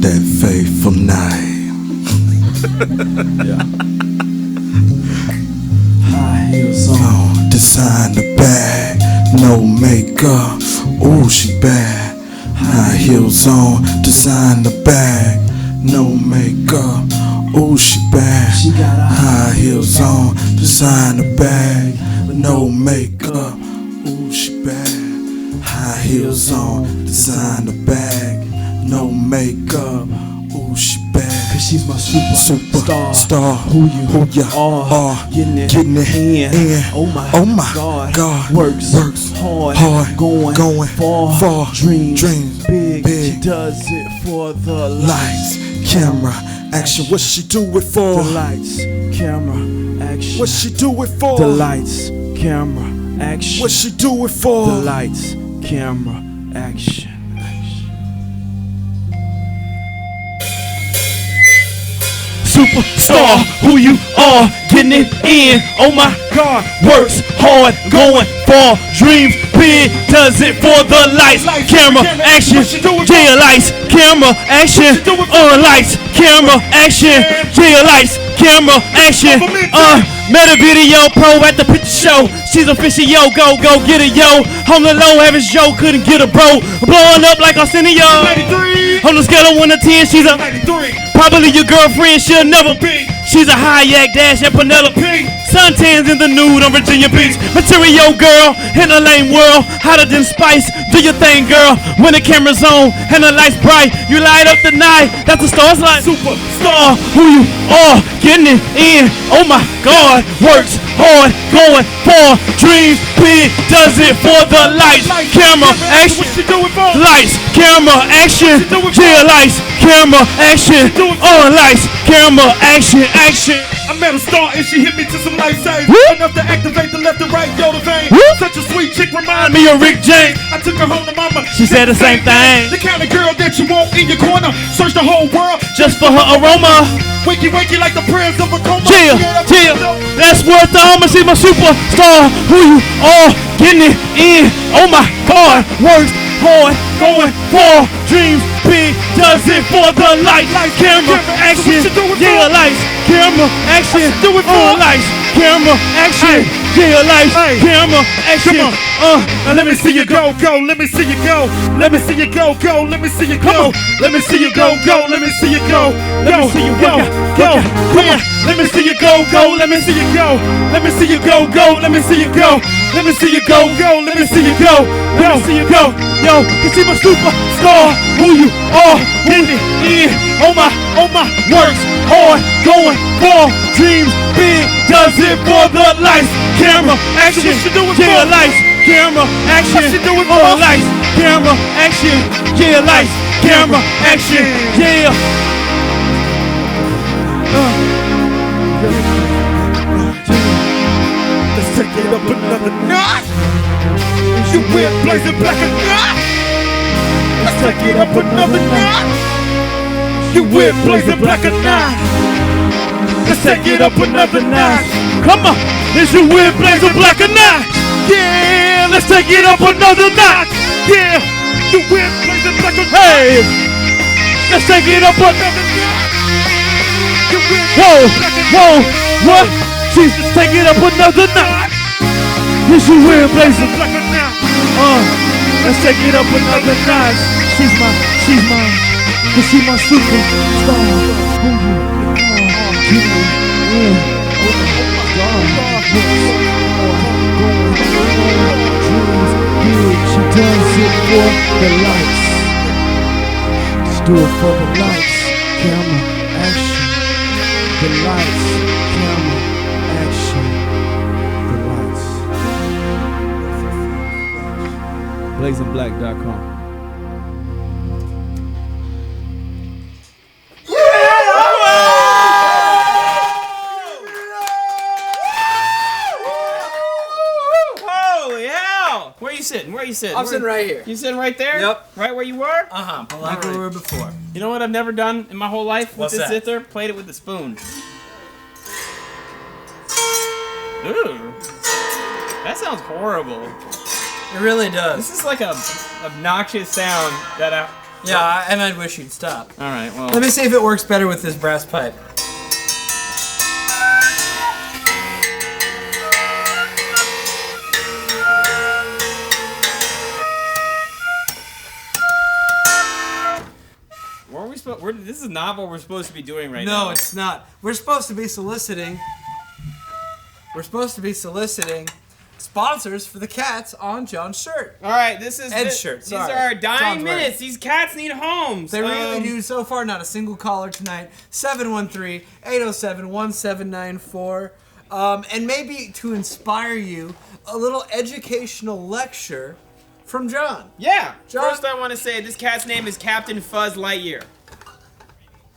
That fateful night. High heels on, design the bag, no makeup, ooh she bad. High heels on, design the bag, no makeup, ooh she bad. High heels on, design the bag, no makeup, ooh she bad. high heels on, designer bag, no makeup. Ooh, she bad. Cause she's my superstar. Star. Who you are. Getting it in. Oh my God. Works hard. Going far. Dreams big. She does it for the Lights, camera, action. What she do it for? The lights, camera, action. What she do it for? The lights, camera, action. What she do it for? The lights, camera, action. Superstar, who you are, getting it in. Oh my God, works hard, going far, dreams big, does it for the lights, camera, action, jail lights, camera, action, lights, camera, action, jail lights, camera, action, met a video pro at the picture show. She's official, yo, go get it, yo. On the low, average Joe couldn't get a bro. Blowing up like Arsenio. On the scale of 1 to 10, she's a 93. Probably your girlfriend, she'll never be. She's a high-yak dash at Penelope. Suntans in the nude on Virginia Beach. Material girl in a lame world, hotter than spice. Do your thing, girl. When the camera's on and the lights bright, you light up the night. That's the stars like superstar. Who you are, getting it in. Oh my God, works hard, going far, dreams big, does it for the lights, camera, action. Lights, camera, action. Yeah, lights, camera, action. Lights, camera, action. I met a star and she hit me to some life savings. Enough to activate the left and right Yoda vein. Such a sweet chick, remind me of Rick James. I took her home to mama. She said the same thing. The kind of girl that you want in your corner. Search the whole world just for her aroma. Wakey like the prayers of a coma. Chill. That's worth the homie. She's my superstar. Who you are, getting it in. Oh my God, works hard, going far, dreams big, does it for the lights, camera, action, yeah, lights, camera, action, lights, camera, action, yeah, lights, camera, action, now let me see you go, let me see you go, let me see you go, let me see you go, let me see you go, let me see you go, let me see you go, let me see you go, let me see you go, let me see you go, let me see you go, let me see you go, let me see you go, let me see you go, yo, cause she my superstar, who you are, getting it in, oh my, works hard, going far, dreams big, does it for the lights, camera, action, yeah, lights, camera, action, lights, camera, action, yeah, lights, camera, action, yeah. Let's take it up another notch. You wear blazing black and white. Let's take it up another notch. You wear blazing black and white. Let's take it up another notch. Come on, is you wear blazing black and white? Yeah, let's take it up another notch. Yeah, you wear blazing black and white. Hey, let's take it up another notch. Whoa, what? Jesus, take it up another notch. Is you wear blazing black and white? Let's take it up another notch. She's mine, cause she's my superstar. Who you are, getting in. Oh my God, dreams big. She does it for the lights. Just do it for the lights. Camera, action. The lights, camera, action. The lights. BlazingBlack.com. Where you sitting? I'm sitting right here. You sitting right there? Yep. Right where you were? Like we were before. You know what I've never done in my whole life with What's this that? zither? Played it with a spoon. Ooh. That sounds horrible. It really does. This is like a obnoxious sound that I... Yeah, and I wish you'd stop. Alright, well... Let me see if it works better with this brass pipe. This is not what we're supposed to be doing right now. No, it's not. We're supposed to be soliciting. We're supposed to be soliciting sponsors for the cats on John's shirt. All right, this is Ed's shirt. These Sorry. are our dying John's wearing minutes. These cats need homes. They really do. So far, not a single caller tonight. 713-807-1794. And maybe to inspire you, a little educational lecture from John. Yeah. John? First, I want to say this cat's name is Captain Fuzz Lightyear.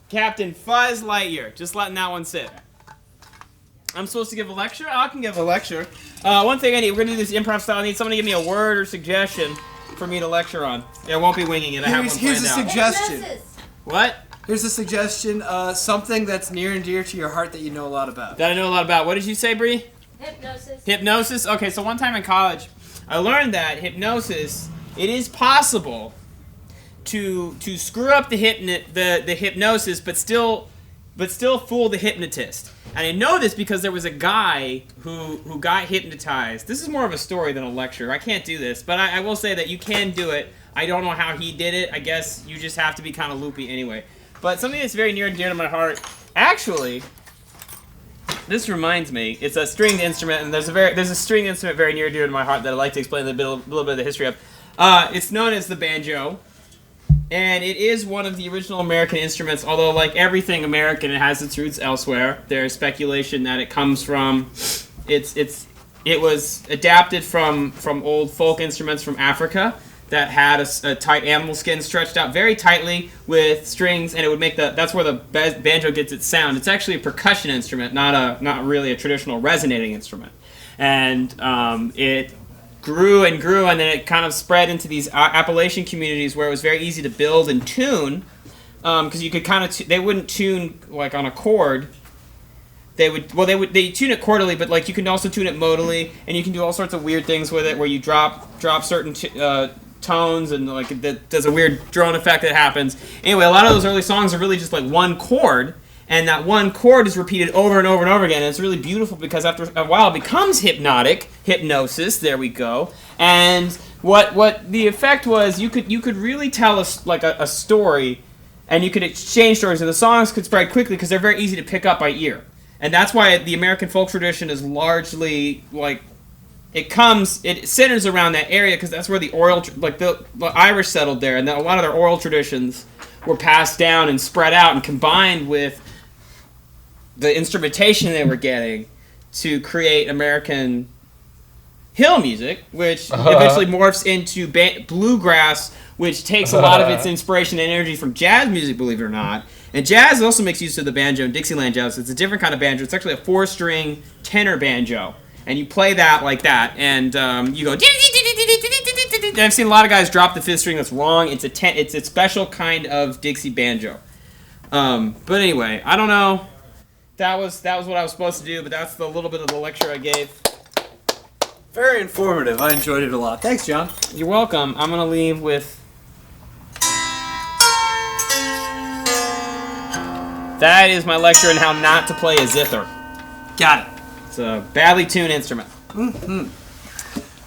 Captain Fuzz Lightyear. Just letting that one sit. I'm supposed to give a lecture? I can give a lecture. One thing I need, we're going to do this improv style. I need someone to give me a word or suggestion for me to lecture on. I won't be winging it. I have one Here's a planned out. suggestion. What? Here's a suggestion. Something that's near and dear to your heart that you know a lot about. That I know a lot about. What did you say, Bree? Hypnosis. Hypnosis? Okay, so one time in college, I learned that hypnosis, it is possible to screw up the hypnosis, but still fool the hypnotist. And I know this because there was a guy who got hypnotized. This is more of a story than a lecture. I can't do this, but I will say that you can do it. I don't know how he did it. I guess you just have to be kind of loopy anyway. But something that's very near and dear to my heart, actually, this reminds me, it's a stringed instrument, and there's a stringed instrument very near and dear to my heart that I'd like to explain a little bit of the history of. It's known as the banjo. And it is one of the original American instruments, although like everything American, it has its roots elsewhere. There's speculation that it comes from, it was adapted from old folk instruments from Africa that had a tight animal skin stretched out very tightly with strings, and it would make that's where the banjo gets its sound. It's actually a percussion instrument, not really a traditional resonating instrument. And it grew and grew, and then it kind of spread into these Appalachian communities where it was very easy to build and tune, because you could kind of they wouldn't tune like on a chord. They tune it quarterly, but like you can also tune it modally, and you can do all sorts of weird things with it where you drop certain tones, and like there's a weird drone effect that happens. Anyway, a lot of those early songs are really just like one chord. And that one chord is repeated over and over and over again. And it's really beautiful because after a while it becomes hypnosis. There we go. And what the effect was, you could really tell us like a story, and you could exchange stories, and the songs could spread quickly because they're very easy to pick up by ear. And that's why the American folk tradition is largely like it centers around that area because that's where the Irish settled there, and a lot of their oral traditions were passed down and spread out and combined with the instrumentation they were getting to create American hill music, which eventually morphs into bluegrass, which takes a lot of its inspiration and energy from jazz music, believe it or not. And jazz also makes use of the banjo and Dixieland jazz. It's a different kind of banjo. It's actually a 4-string tenor banjo. And you play that like that, and you go. And I've seen a lot of guys drop the 5th string. That's wrong. It's a special kind of Dixie banjo. But anyway, I don't know. That was what I was supposed to do, but that's the little bit of the lecture I gave. Very informative. I enjoyed it a lot. Thanks, John. You're welcome. I'm gonna leave with. That is my lecture on how not to play a zither. Got it. It's a badly tuned instrument. Mm-hmm.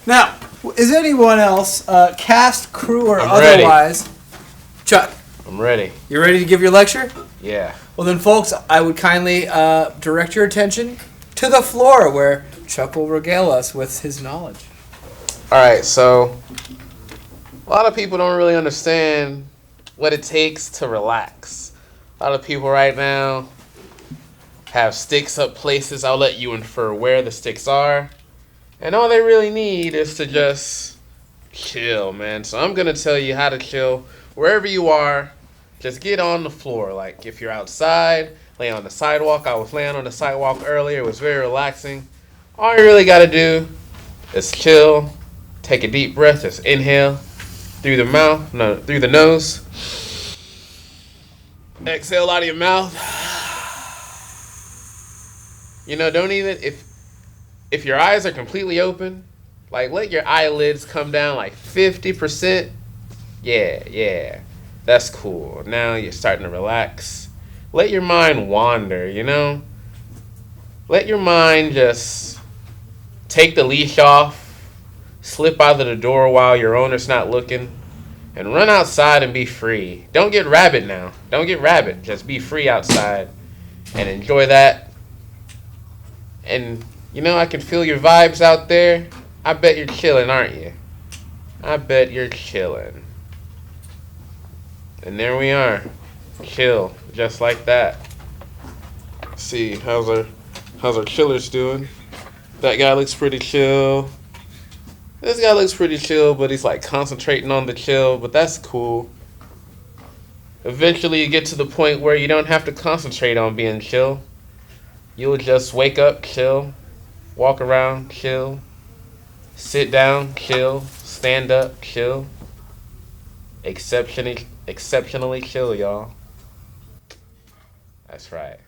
Now, is anyone else, cast, crew, or I'm ready. otherwise... Chuck, I'm ready. you ready to give your lecture? Yeah. Well then, folks, I would kindly direct your attention to the floor where Chuck will regale us with his knowledge. All right, so a lot of people don't really understand what it takes to relax. A lot of people right now have sticks up places. I'll let you infer where the sticks are. And all they really need is to just chill, man. So I'm going to tell you how to chill wherever you are. Just get on the floor. Like if you're outside, lay on the sidewalk. I was laying on the sidewalk earlier. It was very relaxing. All you really got to do is chill. Take a deep breath. Just inhale through the mouth. No, through the nose. Exhale out of your mouth. You know, don't even, if your eyes are completely open, like let your eyelids come down like 50%. Yeah. That's cool. Now you're starting to relax. Let your mind wander, you know? Let your mind just take the leash off, slip out of the door while your owner's not looking, and run outside and be free. Don't get rabid now. Don't get rabid. Just be free outside and enjoy that. And, you know, I can feel your vibes out there. I bet you're chilling, aren't you? I bet you're chilling. And there we are. Chill, just like that. See, how's our chillers doing? That guy looks pretty chill. This guy looks pretty chill, but he's like concentrating on the chill, but that's cool. Eventually you get to the point where you don't have to concentrate on being chill. You'll just wake up, chill, walk around, chill, sit down, chill, stand up, chill. Exceptionally chill, y'all. That's right.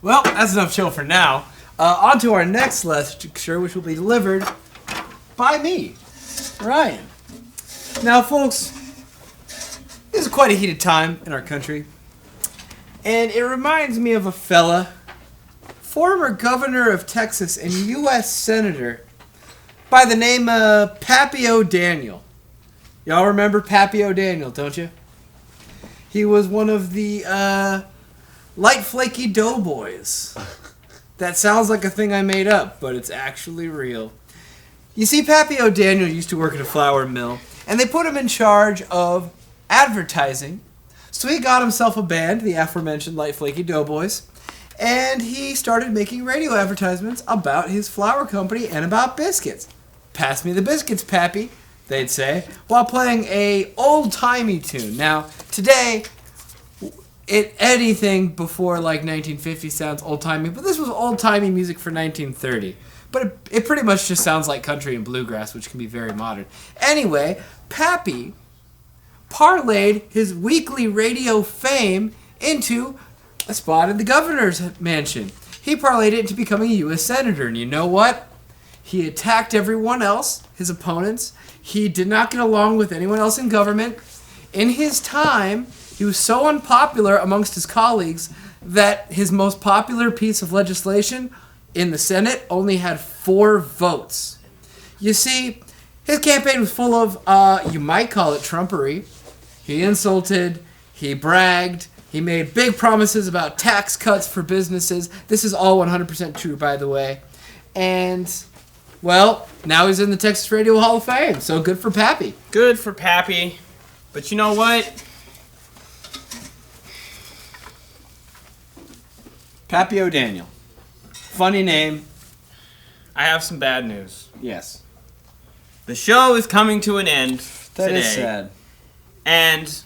Well, that's enough chill for now. On to our next lecture, which will be delivered by me, Ryan. Now, folks, this is quite a heated time in our country, and it reminds me of a fella, former governor of Texas and U.S. Senator, by the name of Pappy O'Daniel. Y'all remember Pappy O'Daniel, don't you? He was one of the light flaky doughboys. That sounds like a thing I made up, but it's actually real. You see, Pappy O'Daniel used to work at a flour mill, and they put him in charge of advertising. So he got himself a band, the aforementioned Light Flaky Doughboys, and he started making radio advertisements about his flour company and about biscuits. Pass me the biscuits, Pappy, they'd say, while playing a old-timey tune. Now, today, anything before like 1950 sounds old-timey, but this was old-timey music for 1930. But it pretty much just sounds like country and bluegrass, which can be very modern. Anyway, Pappy parlayed his weekly radio fame into a spot in the governor's mansion. He parlayed it into becoming a U.S. senator, and you know what? He attacked everyone else, his opponents. He did not get along with anyone else in government. In his time, he was so unpopular amongst his colleagues that his most popular piece of legislation in the Senate only had 4 votes. You see, his campaign was full of, you might call it trumpery. He insulted, he bragged, he made big promises about tax cuts for businesses. This is all 100% true, by the way. And, well, now he's in the Texas Radio Hall of Fame, so good for Pappy. Good for Pappy. But you know what? Pappy O'Daniel. Funny name. I have some bad news. Yes. The show is coming to an end That today. is sad. And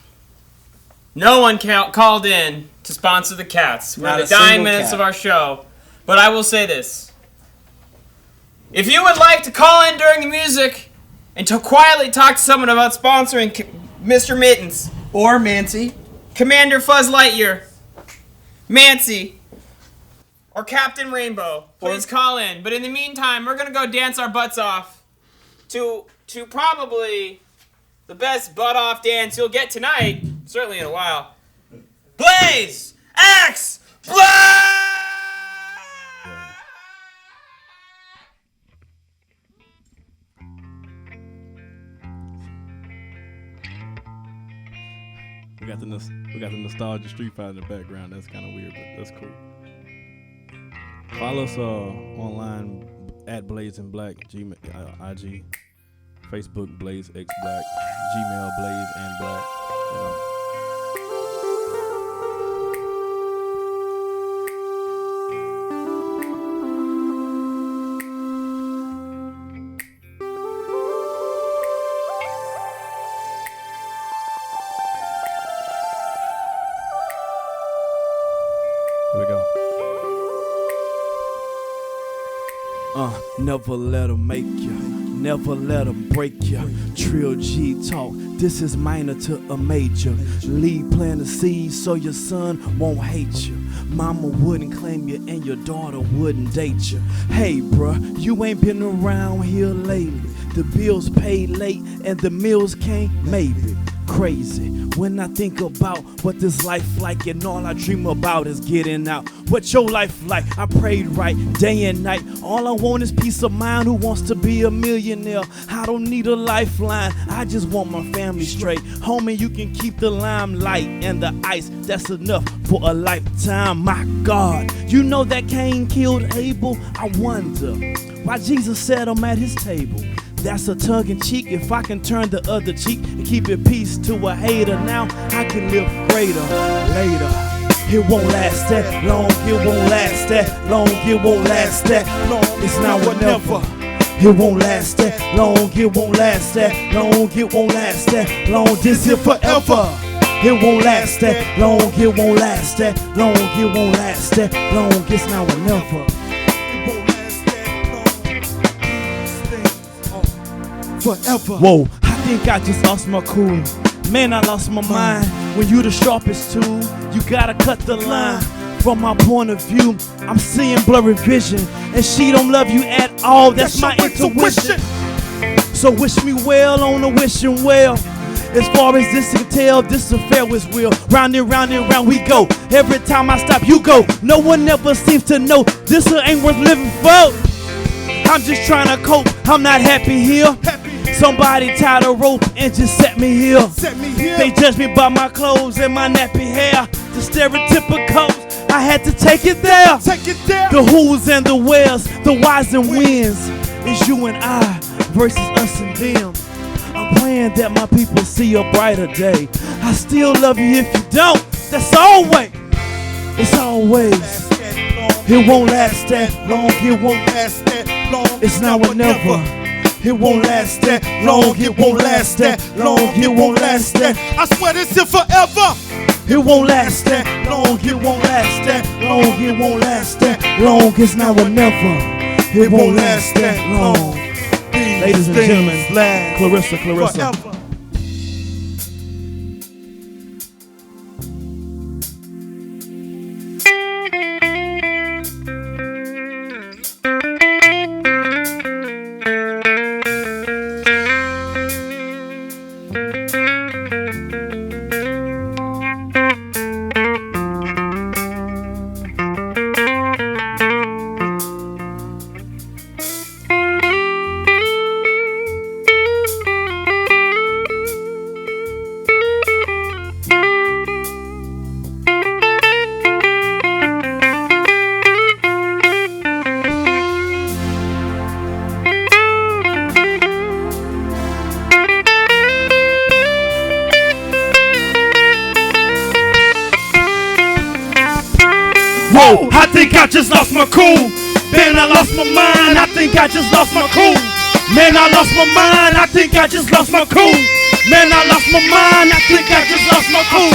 no one called in to sponsor the cats. We're Not in a the dying single minutes cat. of our show. But I will say this. If you would like to call in during the music and to quietly talk to someone about sponsoring Mr. Mittens or Mancy, Commander Fuzz Lightyear, Mancy, or Captain Rainbow, please call in. But in the meantime, we're going to go dance our butts off to probably the best butt-off dance you'll get tonight, certainly in a while. Blaze! X! Blaze! We got the nostalgia Street Fighter in the background. That's kind of weird, but that's cool. Follow us online at Blaze and Black, IG, Facebook Blaze X Black, Gmail Blaze and Black. You know. Here we go. Never let them make you, never let them break you. Trill G talk, this is minor to a major. Lead plant a seed so your son won't hate you. Mama wouldn't claim you and your daughter wouldn't date you. Hey bruh, you ain't been around here lately. The bills paid late and the meals came maybe. crazy when I think about what this life like, and all I dream about is getting out. What your life like? I prayed right day and night. All I want is peace of mind. Who wants to be a millionaire? I don't need a lifeline. I just want my family straight. Homie, you can keep the limelight and the ice. That's enough for a lifetime. My God, you know that Cain killed Abel. I wonder why Jesus sat him at his table. That's a tongue in cheek. If I can turn the other cheek and keep it peace to a hater, now I can live greater later. It won't last that long. It won't last that long. It won't last that long. It's now or never. It won't last that long. It won't last that long. It won't last that long. This here forever. It won't last that long. It won't last that long. It won't last that long. It's now or never. Forever. Whoa, I think I just lost my cool. Man, I lost my mind. When you the sharpest tool, you gotta cut the line. From my point of view, I'm seeing blurry vision, and she don't love you at all. That's my intuition. So wish me well on the wishing well. As far as this can tell, this affair was real. Round and round and round we go. Every time I stop, you go. No one ever seems to know this ain't worth living for. I'm just trying to cope. I'm not happy here. Somebody tied a rope and just set me here. They judge me by my clothes and my nappy hair. The stereotypicals, I had to take it there. The who's and the where's, the whys and wins. It's you and I versus us and them. I'm praying that my people see a brighter day. I still love you if you don't. That's always. It's always. It won't last that long. It won't last that long. It's now or never. It won't last that long. It won't last that long. It won't last that. I swear this is forever. It won't last that long. It won't last that long. It won't last that long. It's now or never. It won't last that long. Ladies and gentlemen, Clarissa. Forever. Whoa, I think I just lost my cool. Man, I lost my mind. I think I just lost my cool. Man, I lost my mind. I think I just lost my cool. Man, I lost my mind. I think I just lost my cool.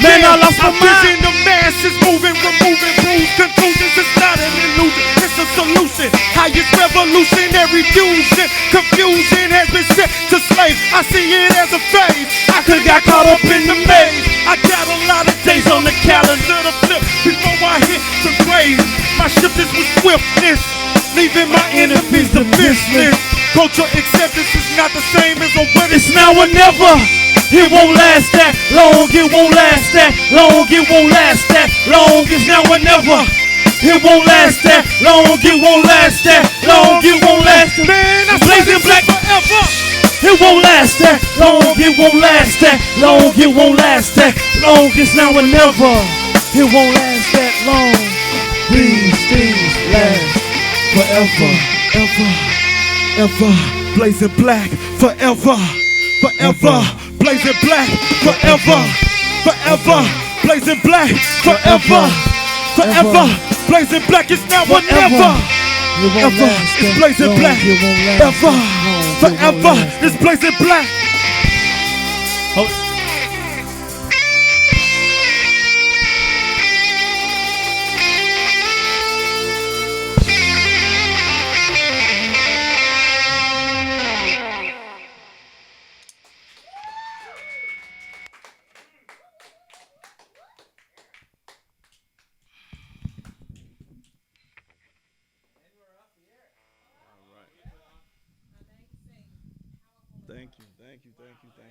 Man, I lost my mind. Vision the masses moving, removing rules, conclusions. It's not an illusion, it's a solution. Highest revolutionary fusion. Confusion has been set to slave. I see it as a phase. I could got caught up in the maze. I got a lot of days on the calendar to flip before I hit the grave. My shift is with swiftness, leaving my enemies defenseless. Culture acceptance is not the same as a winner. It's now or never. It won't last that long. It won't last that long. It won't last that long. It's now or never. It won't last that long. It won't last that long. It won't last that. Man, I'm blazing black forever. It won't last that long. It won't last that long. It won't last that long. It's now or never. It won't last that long. These things last forever, ever, ever. Blazing black forever, forever. Blazing black forever, forever. Blazing black forever, forever. Blazing black is now or never. Ever, it's blazing black. Ever, forever. It's blazing black. Thank you.